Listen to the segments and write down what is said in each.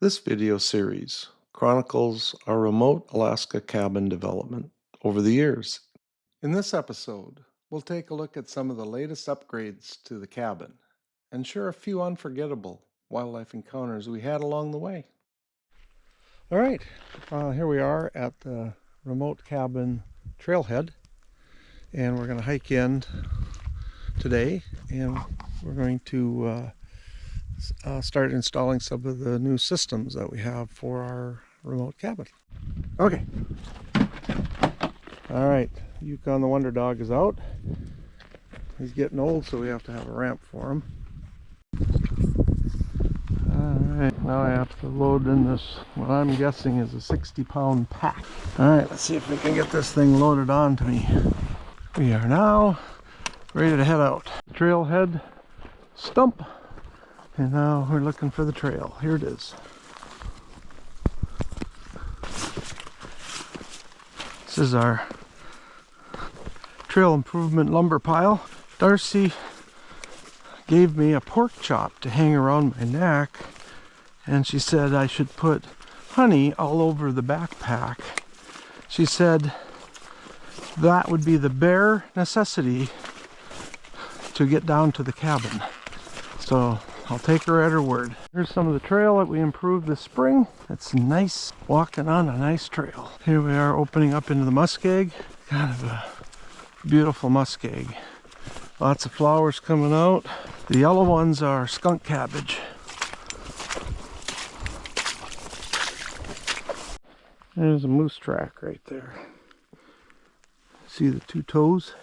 This video series chronicles our remote Alaska cabin development over the years. In this episode, we'll take a look at some of the latest upgrades to the cabin and share a few unforgettable wildlife encounters we had along the way. All right, here we are at the remote cabin trailhead, and we're going to hike in today, and we're going to start installing some of the new systems that we have for our remote cabin. Okay. All right, Yukon the Wonder Dog is out. He's getting old, so we have to have a ramp for him. All right, now I have to load in this, what I'm guessing is a 60-pound pack. All right, let's see if we can get this thing loaded onto me. We are now ready to head out. Trailhead stump. And now we're looking for the trail. Here it is. This is our trail improvement lumber pile. Darcy gave me a pork chop to hang around my neck, and she said I should put honey all over the backpack. She said that would be the bare necessity to get down to the cabin. So I'll take her at her word. Here's some of the trail that we improved this spring. It's nice walking on a nice trail. Here we are opening up into the muskeg. Kind of a beautiful muskeg. Lots of flowers coming out. The yellow ones are skunk cabbage. There's a moose track right there. See the two toes?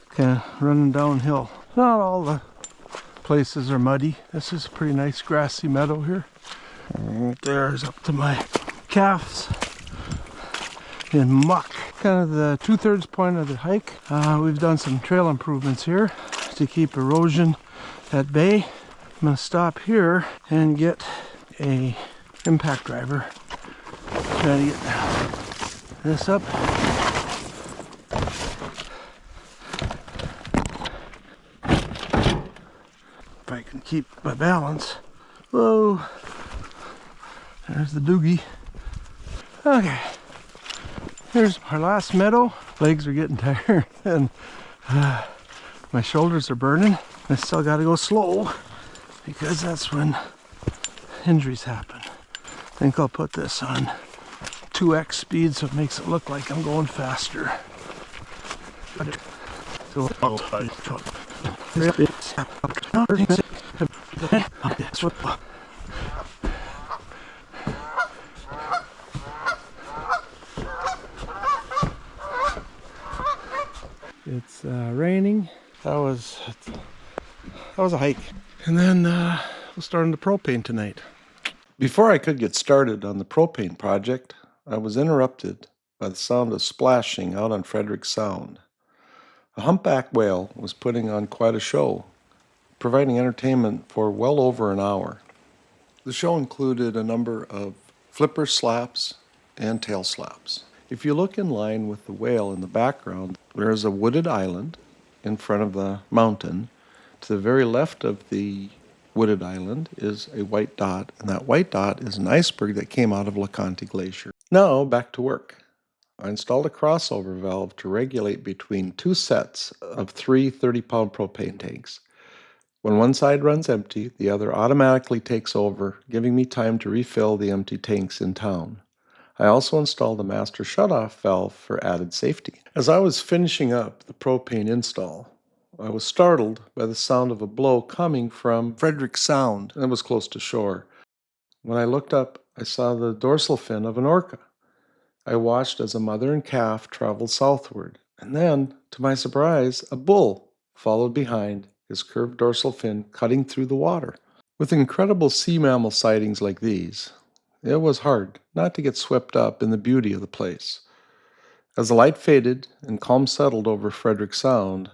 Kind of running downhill. Not all the places are muddy. This is a pretty nice grassy meadow here. Right there is up to my calves in muck. Kind of the 2/3 point of the hike. We've done some trail improvements here to keep erosion at bay. I'm going to stop here and get a impact driver. Try to get this up. If I can keep my balance. Whoa, there's the doogie. Okay, here's our last meadow. Legs are getting tired and my shoulders are burning. I still got to go slow because that's when injuries happen. I think I'll put this on 2x speed so it makes it look like I'm going faster. It's raining. That was a hike. And then we'll start on the propane tonight. Before I could get started on the propane project, I was interrupted by the sound of splashing out on Frederick Sound. A humpback whale was putting on quite a show, providing entertainment for well over an hour. The show included a number of flipper slaps and tail slaps. If you look in line with the whale in the background, there is a wooded island in front of the mountain. To the very left of the wooded island is a white dot, and that white dot is an iceberg that came out of LeConte Glacier. Now, back to work. I installed a crossover valve to regulate between two sets of three 30-pound propane tanks. When one side runs empty, the other automatically takes over, giving me time to refill the empty tanks in town. I also installed a master shutoff valve for added safety. As I was finishing up the propane install, I was startled by the sound of a blow coming from Frederick Sound, and it was close to shore. When I looked up, I saw the dorsal fin of an orca. I watched as a mother and calf traveled southward, and then, to my surprise, a bull followed behind, his curved dorsal fin cutting through the water. With incredible sea mammal sightings like these, it was hard not to get swept up in the beauty of the place. As the light faded and calm settled over Frederick Sound,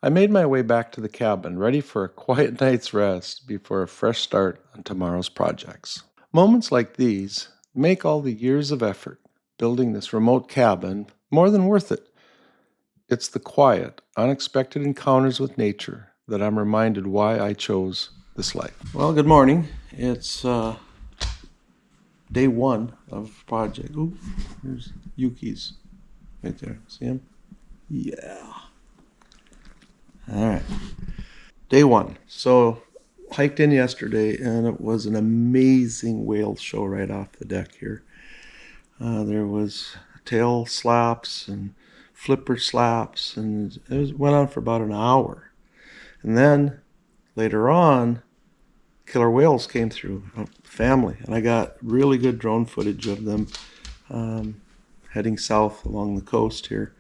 I made my way back to the cabin, ready for a quiet night's rest before a fresh start on tomorrow's projects. Moments like these make all the years of effort building this remote cabin more than worth it. It's the quiet, unexpected encounters with nature that I'm reminded why I chose this life. Well, good morning. It's day one of project. Ooh, there's Yuki's right there. See him? Yeah. All right. Day one. So hiked in yesterday, and it was an amazing whale show right off the deck here. There was tail slaps and flipper slaps, and went on for about an hour. And then later on, killer whales came through, family, and I got really good drone footage of them heading south along the coast here.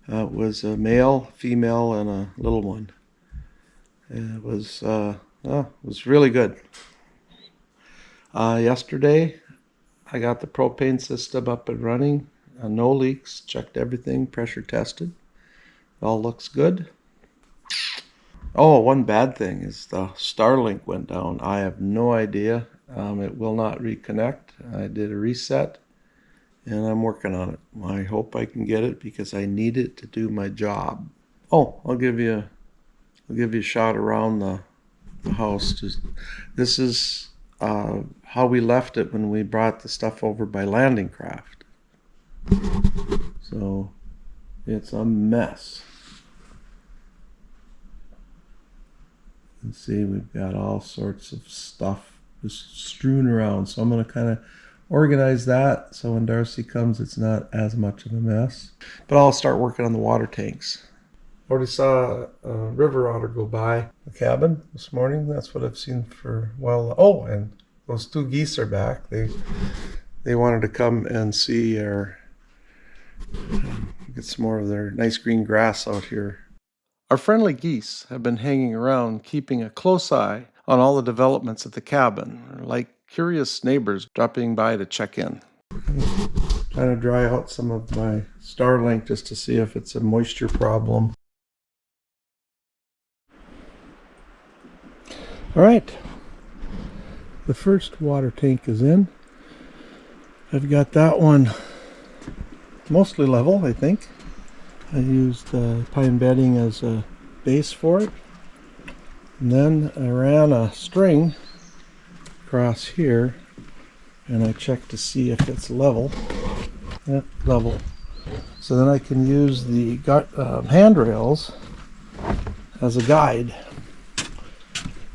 It was a male, female, and a little one. It was really good. Yesterday, I got the propane system up and running. No leaks. Checked everything. Pressure tested. All looks good. Oh, one bad thing is the Starlink went down. I have no idea. It will not reconnect. I did a reset, and I'm working on it. I hope I can get it because I need it to do my job. Oh, I'll give you a shot around the house. This is how we left it when we brought the stuff over by landing craft. So it's a mess. You can see we've got all sorts of stuff just strewn around. So I'm going to kind of organize that so when Darcy comes it's not as much of a mess. But I'll start working on the water tanks. Already saw a river otter go by the cabin this morning. That's what I've seen for a while. Oh, and those two geese are back. They wanted to come and see our get some more of their nice green grass out here. Our friendly geese have been hanging around, keeping a close eye on all the developments at the cabin, like curious neighbors dropping by to check in. Trying to dry out some of my Starlink just to see if it's a moisture problem. All right, the first water tank is in. I've got that one mostly level, I think. I used pine bedding as a base for it. And then I ran a string across here and I checked to see if it's level. Yeah, level. So then I can use the handrails as a guide.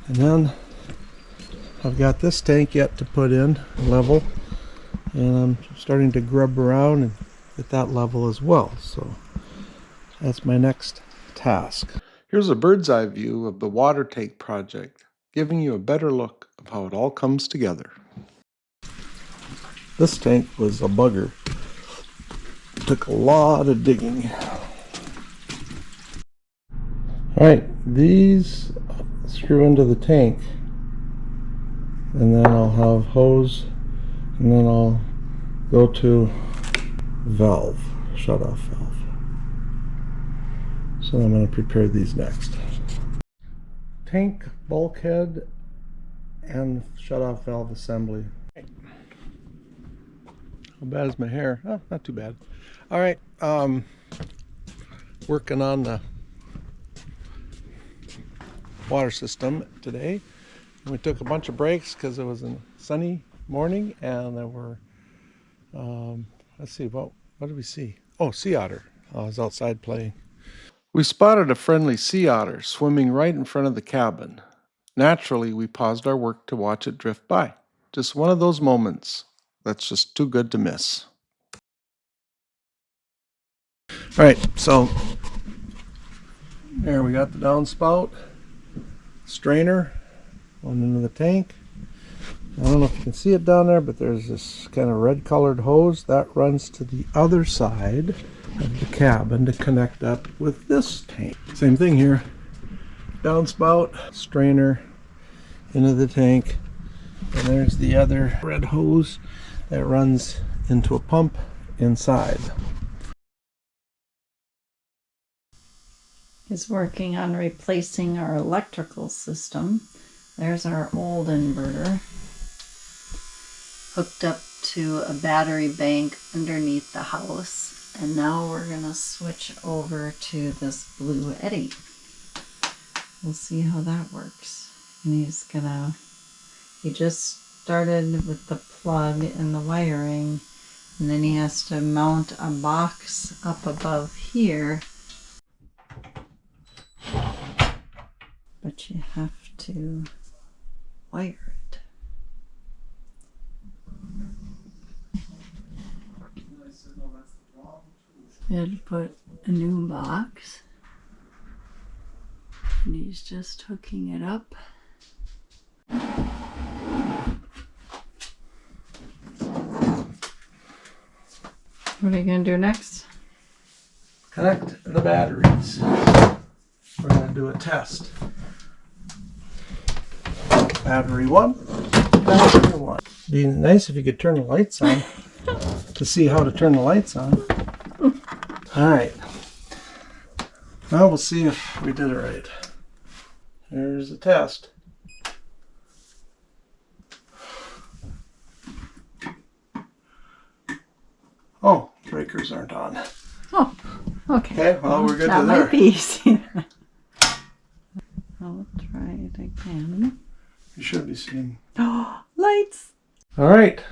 And then I've got this tank yet to put in level, and I'm starting to grub around and get that level as well. So that's my next task. Here's a bird's eye view of the water tank project, giving you a better look of how it all comes together. This tank was a bugger. Took a lot of digging. Alright, these screw into the tank, and then I'll have hose, and then I'll go to valve, shut off valve. So I'm going to prepare these next. Tank bulkhead and shut off valve assembly. How bad is my hair? Oh, not too bad. All right, working on the water system today. And we took a bunch of breaks because it was a sunny morning, and there were, let's see, what did we see? Oh, sea otter. I was outside playing. We spotted a friendly sea otter swimming right in front of the cabin. Naturally, we paused our work to watch it drift by. Just one of those moments that's just too good to miss. All right, so there we got the downspout, strainer going into the tank. I don't know if you can see it down there, but there's this kind of red colored hose that runs to the other side of the cabin to connect up with this tank. Same thing here. Downspout, strainer into the tank, and there's the other red hose that runs into a pump inside. Is working on replacing our electrical system. There's our old inverter hooked up to a battery bank underneath the house, and now we're gonna switch over to this Blue Eddy. We'll see how that works. And he just started with the plug and the wiring, and then he has to mount a box up above here. But you have to wire it. You had to put a new box, and he's just hooking it up. What are you going to do next? Connect the batteries. We're going to do a test. Battery 1, battery 1. Be nice if you could turn the lights on to see how to turn the lights on. Alright. Now we'll see if we did it right. Here's the test. Oh, breakers aren't on. Oh, okay. Okay, well, we're good that to there. Might be easy. I'll try it again. You should be seeing. Oh, lights! Alright.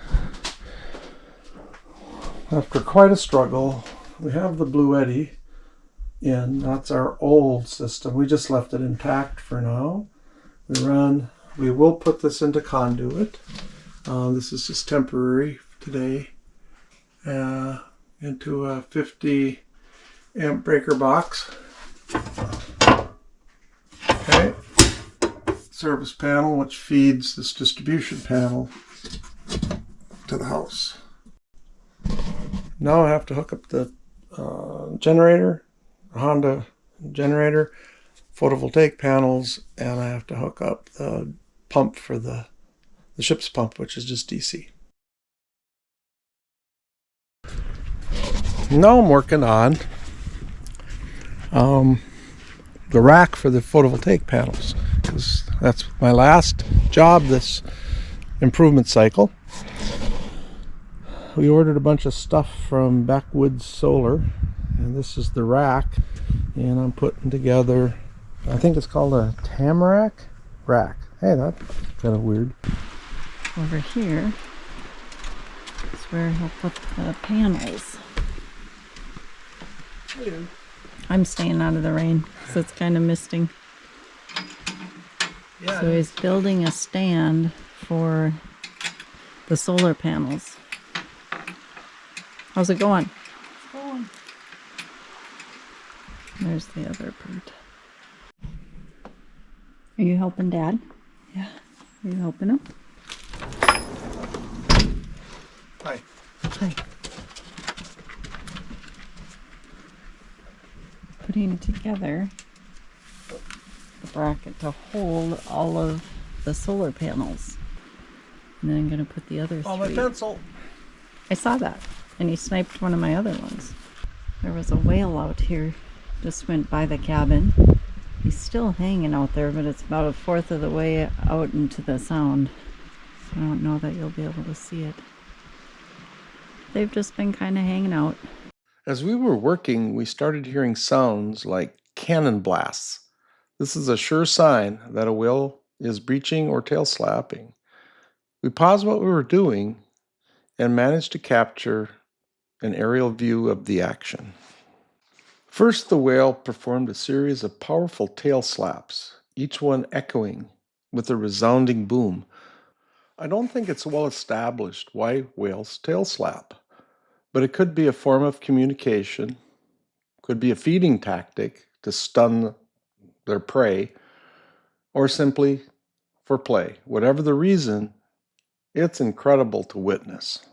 After quite a struggle, we have the Blue Eddy in. That's our old system. We just left it intact for now. We will put this into conduit. This is just temporary today. Into a 50 amp breaker box. Okay. Service panel, which feeds this distribution panel to the house. Now I have to hook up the generator, Honda generator, photovoltaic panels, and I have to hook up the pump for the ship's pump, which is just DC. Now I'm working on the rack for the photovoltaic panels, because that's my last job this improvement cycle. We ordered a bunch of stuff from Backwoods Solar, and this is the rack, and I'm putting together, I think it's called a tamarack rack. Hey, that's kind of weird. Over here is where he'll put the panels. I'm staying out of the rain because it's kind of misting. Yeah. So he's building a stand for the solar panels. How's it going? It's going. There's the other bird. Are you helping Dad? Yeah. Are you helping him? Hi. Hi. Putting together the bracket to hold all of the solar panels. And then I'm going to put the other Oh, my three. pencil. I saw that. And he sniped one of my other ones. There was a whale out here. Just went by the cabin. He's still hanging out there, but it's about a fourth of the way out into the sound. So I don't know that you'll be able to see it. They've just been kind of hanging out. As we were working, we started hearing sounds like cannon blasts. This is a sure sign that a whale is breaching or tail slapping. We paused what we were doing and managed to capture an aerial view of the action. First, the whale performed a series of powerful tail slaps, each one echoing with a resounding boom. I don't think it's well established why whales tail slap, but it could be a form of communication, could be a feeding tactic to stun their prey, or simply for play. Whatever the reason, it's incredible to witness.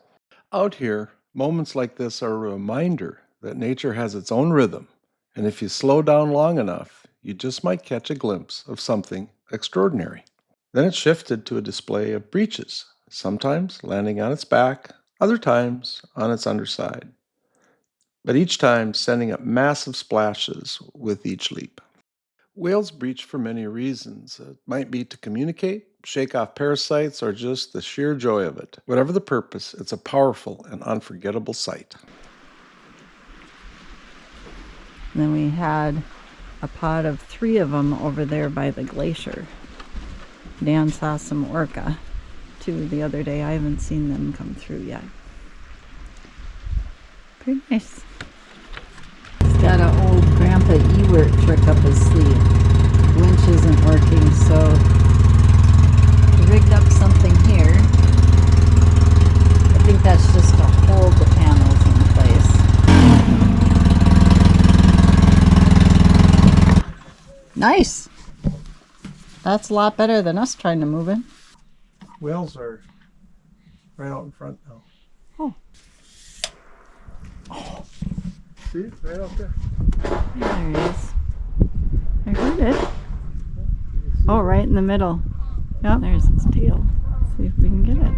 Out here, moments like this are a reminder that nature has its own rhythm, and if you slow down long enough, you just might catch a glimpse of something extraordinary. Then it shifted to a display of breaches, sometimes landing on its back, other times on its underside, but each time sending up massive splashes with each leap. Whales breach for many reasons. It might be to communicate, shake off parasites, or just the sheer joy of it. Whatever the purpose, it's a powerful and unforgettable sight. And then we had a pod of 3 of them over there by the glacier. Dan saw some orca too the other day. I haven't seen them come through yet. Pretty nice. He's got an old Grandpa Ewert trick up his sleeve. Winch isn't working, so he rigged up something here. I think that's just to hold the panels in place. Nice! That's a lot better than us trying to move it. Whales are right out in front now. Oh. See? Right out there. There he is. I heard it. Oh, right in the middle. Yep, there's his tail. Let's see if we can get it.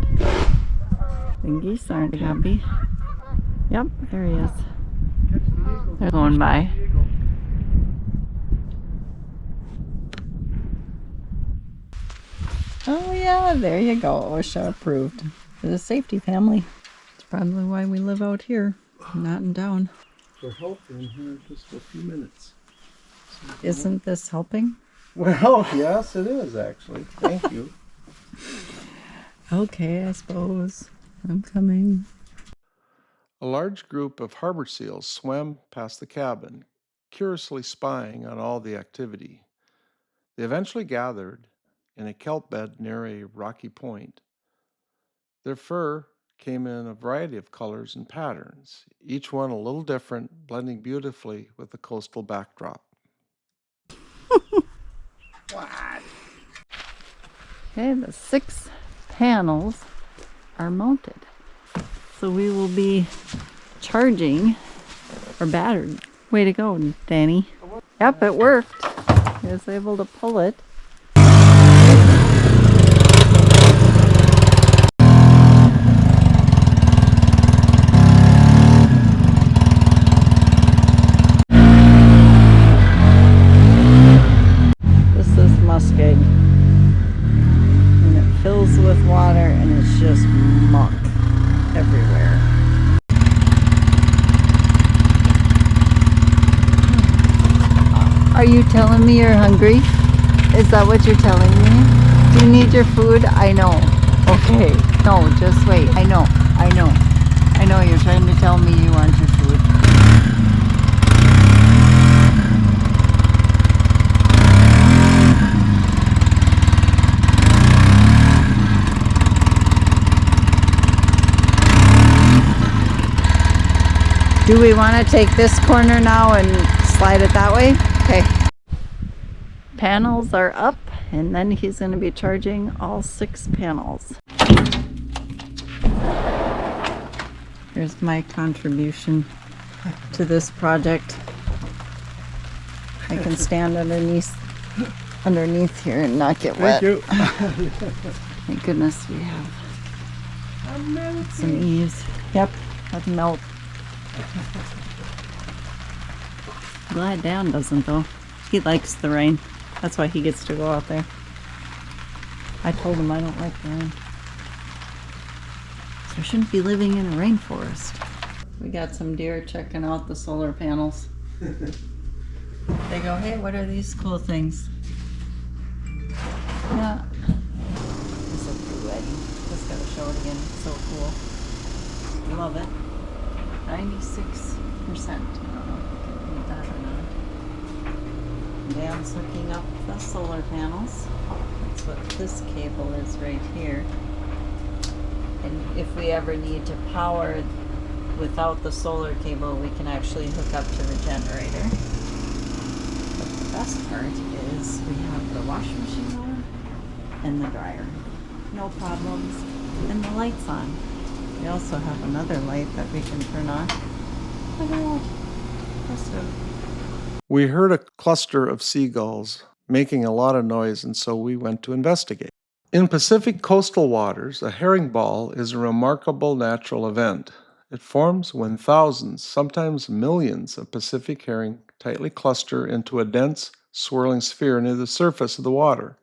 The geese aren't happy. Yep, there he is. They're going by. Oh yeah, there you go. OSHA approved. For the safety family. That's probably why we live out here, not in town. We're helping here in just a few minutes. Isn't this helping? Well, yes, it is actually. Thank you. Okay, I suppose. I'm coming. A large group of harbor seals swam past the cabin, curiously spying on all the activity. They eventually gathered in a kelp bed near a rocky point. Their fur came in a variety of colors and patterns, each one a little different, blending beautifully with the coastal backdrop. What? Okay, the 6 panels are mounted. So we will be charging our battery. Way to go, Danny. Yep, it worked. I was able to pull it. This is muskeg. And it fills with water and it's just muck everywhere. Are you telling me you're hungry? Is that what you're telling me? Do you need your food? I know. Okay. No, just wait. I know. I know you're trying to tell me you want your food. Do we want to take this corner now and slide it that way? Okay. Panels are up, and then he's going to be charging all 6 panels. Here's my contribution to this project. I can stand underneath here and not get wet. Thank you. Thank goodness we have some eaves. Yep, that'd melt. Glad Dan doesn't though. He likes the rain. That's why he gets to go out there. I told him I don't like the rain. So I shouldn't be living in a rainforest. We got some deer checking out the solar panels. They go, hey, what are these cool things? Yeah. It's a blue wedding. Just gotta show it again. It's so cool. Love it. 96%. I don't know if you can read that or not. Dan's hooking up the solar panels. That's what this cable is right here. And if we ever need to power without the solar cable, we can actually hook up to the generator. But the best part is we have the washing machine on and the dryer. No problems. And the lights on. We also have another light that we can turn on. Look at that. We heard a cluster of seagulls making a lot of noise, and so we went to investigate. In Pacific coastal waters, a herring ball is a remarkable natural event. It forms when thousands, sometimes millions, of Pacific herring tightly cluster into a dense, swirling sphere near the surface of the water.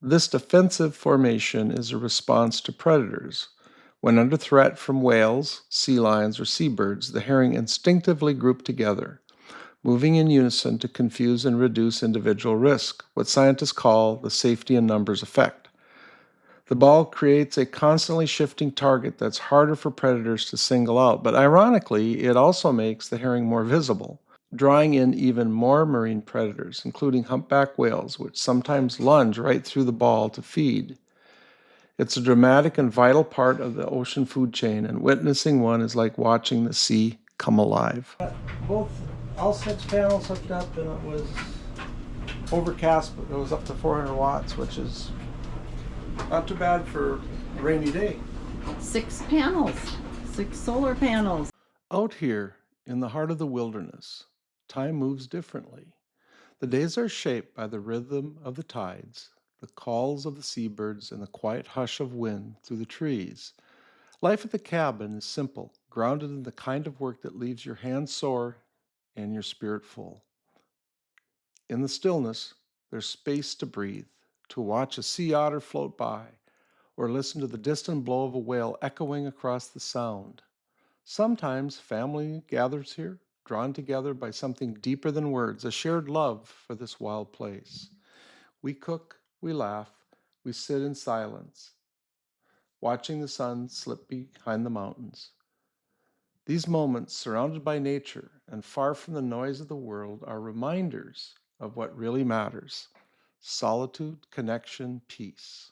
This defensive formation is a response to predators. When under threat from whales, sea lions, or seabirds, the herring instinctively group together, moving in unison to confuse and reduce individual risk, what scientists call the safety in numbers effect. The ball creates a constantly shifting target that's harder for predators to single out, but ironically, it also makes the herring more visible, drawing in even more marine predators, including humpback whales, which sometimes lunge right through the ball to feed. It's a dramatic and vital part of the ocean food chain, and witnessing one is like watching the sea come alive. All 6 panels hooked up, and it was overcast, but it was up to 400 watts, which is not too bad for a rainy day. 6 panels, 6 solar panels. Out here in the heart of the wilderness, time moves differently. The days are shaped by the rhythm of the tides, the calls of the seabirds, and the quiet hush of wind through the trees. Life at the cabin is simple, grounded in the kind of work that leaves your hands sore and your spirit full. In the stillness, there's space to breathe, to watch a sea otter float by, or listen to the distant blow of a whale echoing across the sound. Sometimes family gathers here, drawn together by something deeper than words, a shared love for this wild place. We cook, we laugh, we sit in silence, watching the sun slip behind the mountains. These moments, surrounded by nature and far from the noise of the world, are reminders of what really matters: solitude, connection, peace.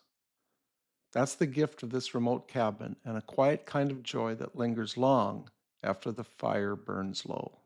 That's the gift of this remote cabin, and a quiet kind of joy that lingers long after the fire burns low.